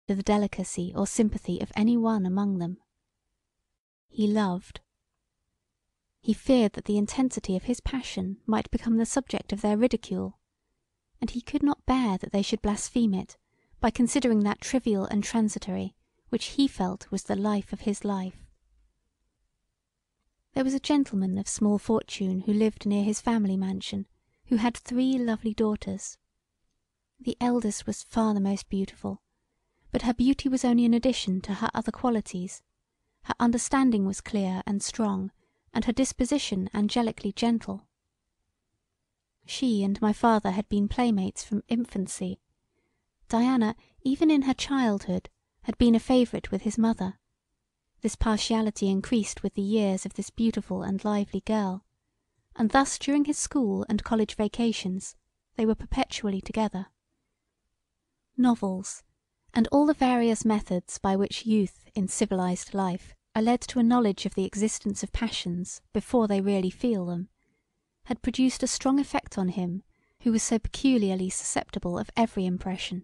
to the delicacy or sympathy of any one among them. He loved. He feared that the intensity of his passion might become the subject of their ridicule, and he could not bear that they should blaspheme it by considering that trivial and transitory which he felt was the life of his life. There was a gentleman of small fortune who lived near his family mansion, who had 3 lovely daughters. The eldest was far the most beautiful, but her beauty was only an addition to her other qualities. Her understanding was clear and strong, and her disposition angelically gentle. She and my father had been playmates from infancy. Diana, even in her childhood, had been a favourite with his mother. This partiality increased with the years of this beautiful and lively girl, and thus during his school and college vacations they were perpetually together. Novels, and all the various methods by which youth in civilized life are led to a knowledge of the existence of passions before they really feel them, had produced a strong effect on him who was so peculiarly susceptible of every impression.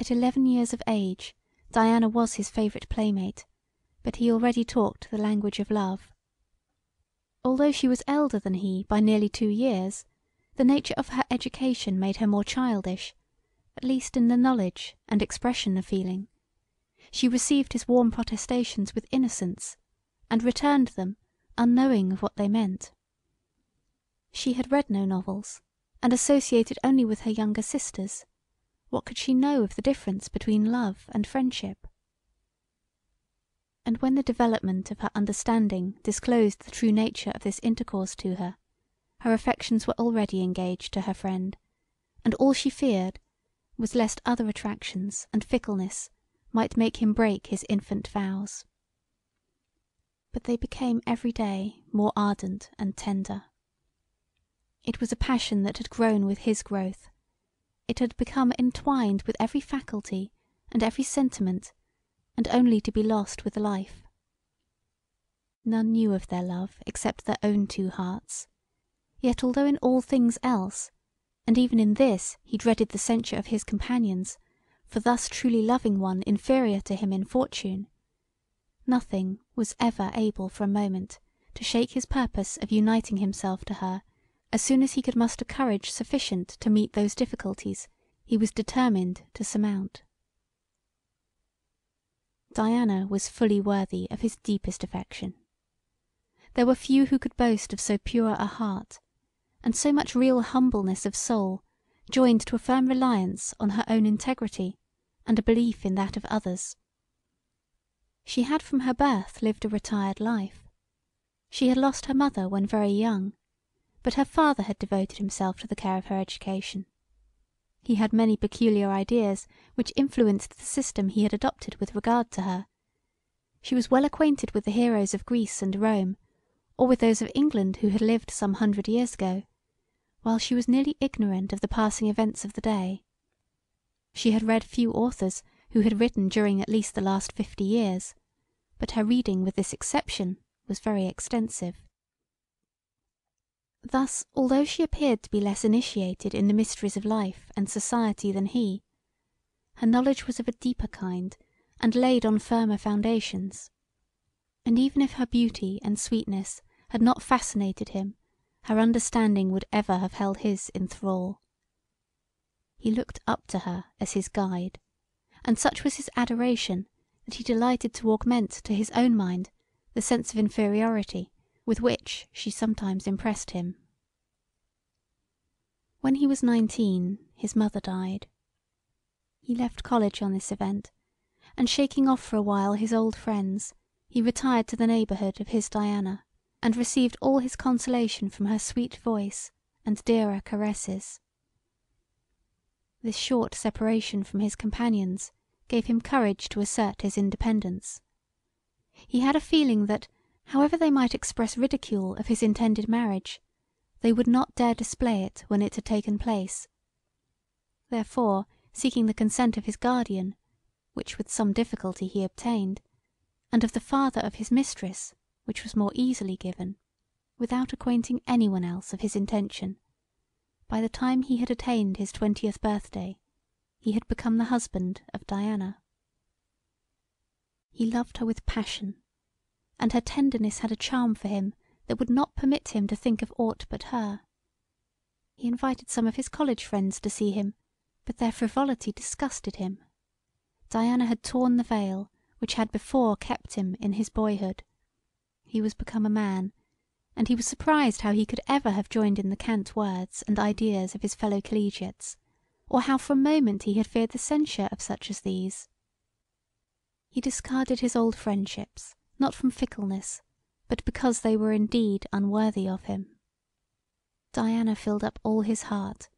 At 11 years of age Diana was his favourite playmate, but he already talked the language of love. Although she was elder than he by nearly 2 years, the nature of her education made her more childish, at least in the knowledge and expression of feeling. She received his warm protestations with innocence, and returned them unknowing of what they meant. She had read no novels, and associated only with her younger sisters. What could she know of the difference between love and friendship? And when the development of her understanding disclosed the true nature of this intercourse to her, her affections were already engaged to her friend, and all she feared was lest other attractions and fickleness might make him break his infant vows. But they became every day more ardent and tender. It was a passion that had grown with his growth. It had become entwined with every faculty and every sentiment, and only to be lost with life. None knew of their love except their own 2 hearts, yet although in all things else, and even in this he dreaded the censure of his companions, for thus truly loving one inferior to him in fortune, nothing was ever able for a moment to shake his purpose of uniting himself to her as soon as he could muster courage sufficient to meet those difficulties he was determined to surmount. Diana was fully worthy of his deepest affection. There were few who could boast of so pure a heart, and so much real humbleness of soul, joined to a firm reliance on her own integrity and a belief in that of others. She had from her birth lived a retired life. She had lost her mother when very young, but her father had devoted himself to the care of her education. He had many peculiar ideas which influenced the system he had adopted with regard to her. She was well acquainted with the heroes of Greece and Rome, or with those of England who had lived some 100 years ago, while she was nearly ignorant of the passing events of the day. She had read few authors who had written during at least the last 50 years, but her reading with this exception was very extensive. Thus, although she appeared to be less initiated in the mysteries of life and society than he, her knowledge was of a deeper kind and laid on firmer foundations, and even if her beauty and sweetness had not fascinated him, her understanding would ever have held his in thrall. He looked up to her as his guide, and such was his adoration that he delighted to augment to his own mind the sense of inferiority with which she sometimes impressed him. When he was 19, his mother died. He left college on this event, and shaking off for a while his old friends, he retired to the neighbourhood of his Diana, and received all his consolation from her sweet voice and dearer caresses. This short separation from his companions gave him courage to assert his independence. He had a feeling that, however they might express ridicule of his intended marriage, they would not dare display it when it had taken place. Therefore, seeking the consent of his guardian, which with some difficulty he obtained, and of the father of his mistress, which was more easily given, without acquainting anyone else of his intention, by the time he had attained his 20th birthday, he had become the husband of Diana. He loved her with passion, and her tenderness had a charm for him that would not permit him to think of aught but her. He invited some of his college friends to see him, but their frivolity disgusted him. Diana had torn the veil which had before kept him in his boyhood. He was become a man, and he was surprised how he could ever have joined in the cant words and ideas of his fellow collegiates, or how for a moment he had feared the censure of such as these. He discarded his old friendships, not from fickleness, but because they were indeed unworthy of him. Diana filled up all his heart.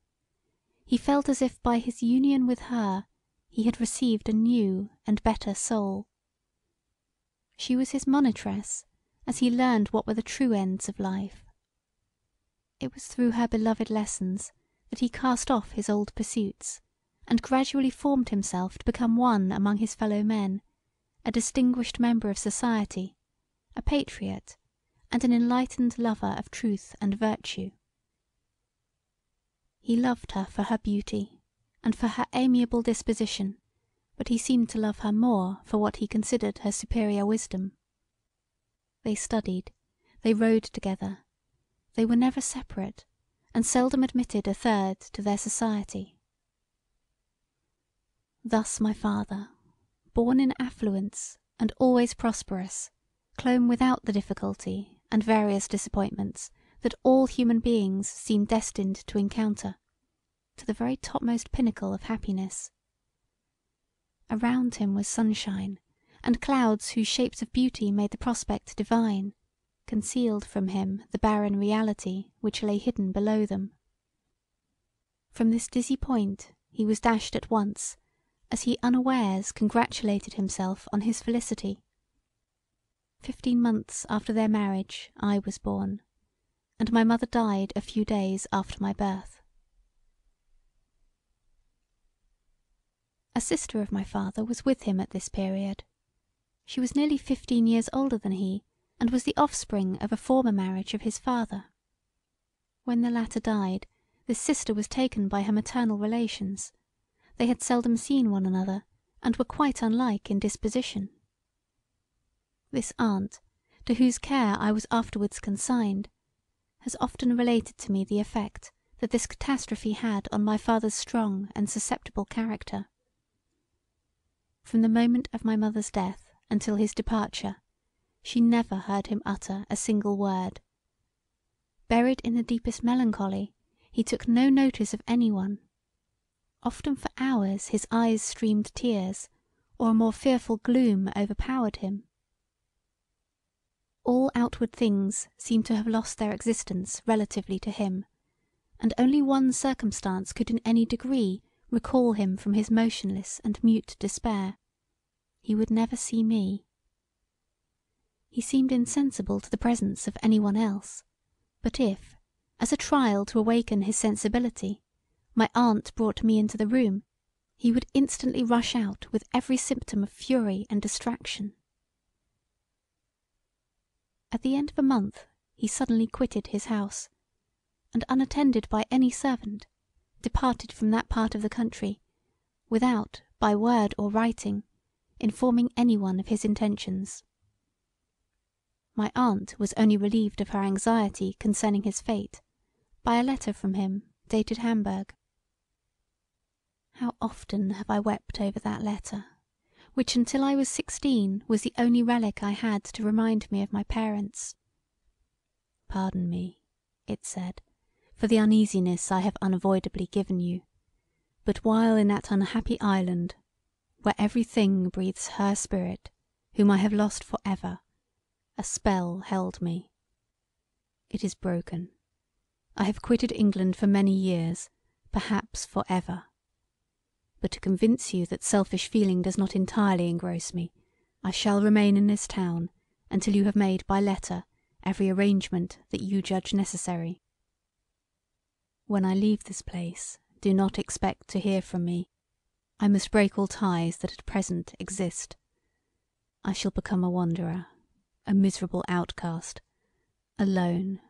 He felt as if by his union with her he had received a new and better soul. She was his monitress, as he learned what were the true ends of life. It was through her beloved lessons that he cast off his old pursuits, and gradually formed himself to become one among his fellow men, a distinguished member of society, a patriot, and an enlightened lover of truth and virtue. He loved her for her beauty and for her amiable disposition, but he seemed to love her more for what he considered her superior wisdom. They studied, they rode together, they were never separate, and seldom admitted a third to their society. Thus my father, born in affluence and always prosperous, clomb without the difficulty and various disappointments that all human beings seem destined to encounter, to the very topmost pinnacle of happiness. Around him was sunshine, and clouds whose shapes of beauty made the prospect divine, concealed from him the barren reality which lay hidden below them. From this dizzy point he was dashed at once, as he unawares congratulated himself on his felicity. 15 months after their marriage I was born, and my mother died a few days after my birth. A sister of my father was with him at this period. She was nearly 15 years older than he, and was the offspring of a former marriage of his father. When the latter died, this sister was taken by her maternal relations. They had seldom seen one another, and were quite unlike in disposition. This aunt, to whose care I was afterwards consigned, has often related to me the effect that this catastrophe had on my father's strong and susceptible character. From the moment of my mother's death until his departure, she never heard him utter a single word. Buried in the deepest melancholy, he took no notice of anyone. Often for hours his eyes streamed tears, or a more fearful gloom overpowered him. All outward things seemed to have lost their existence relatively to him, and only one circumstance could in any degree recall him from his motionless and mute despair. He would never see me. He seemed insensible to the presence of any one else, but if, as a trial to awaken his sensibility, my aunt brought me into the room, he would instantly rush out with every symptom of fury and distraction. At the end of a month he suddenly quitted his house, and unattended by any servant, departed from that part of the country, without, by word or writing, informing any one of his intentions. My aunt was only relieved of her anxiety concerning his fate by a letter from him dated Hamburg. How often have I wept over that letter, which until I was 16 was the only relic I had to remind me of my parents. "Pardon me," it said, "for the uneasiness I have unavoidably given you, but while in that unhappy island, where every thing breathes her spirit, whom I have lost for ever, a spell held me. It is broken. I have quitted England for many years, perhaps for ever. But to convince you that selfish feeling does not entirely engross me, I shall remain in this town until you have made by letter every arrangement that you judge necessary. When I leave this place, do not expect to hear from me. I must break all ties that at present exist. I shall become a wanderer, a miserable outcast, alone,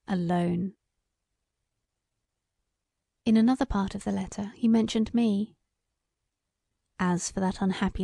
alone." In another part of the letter he mentioned me. As for that unhappy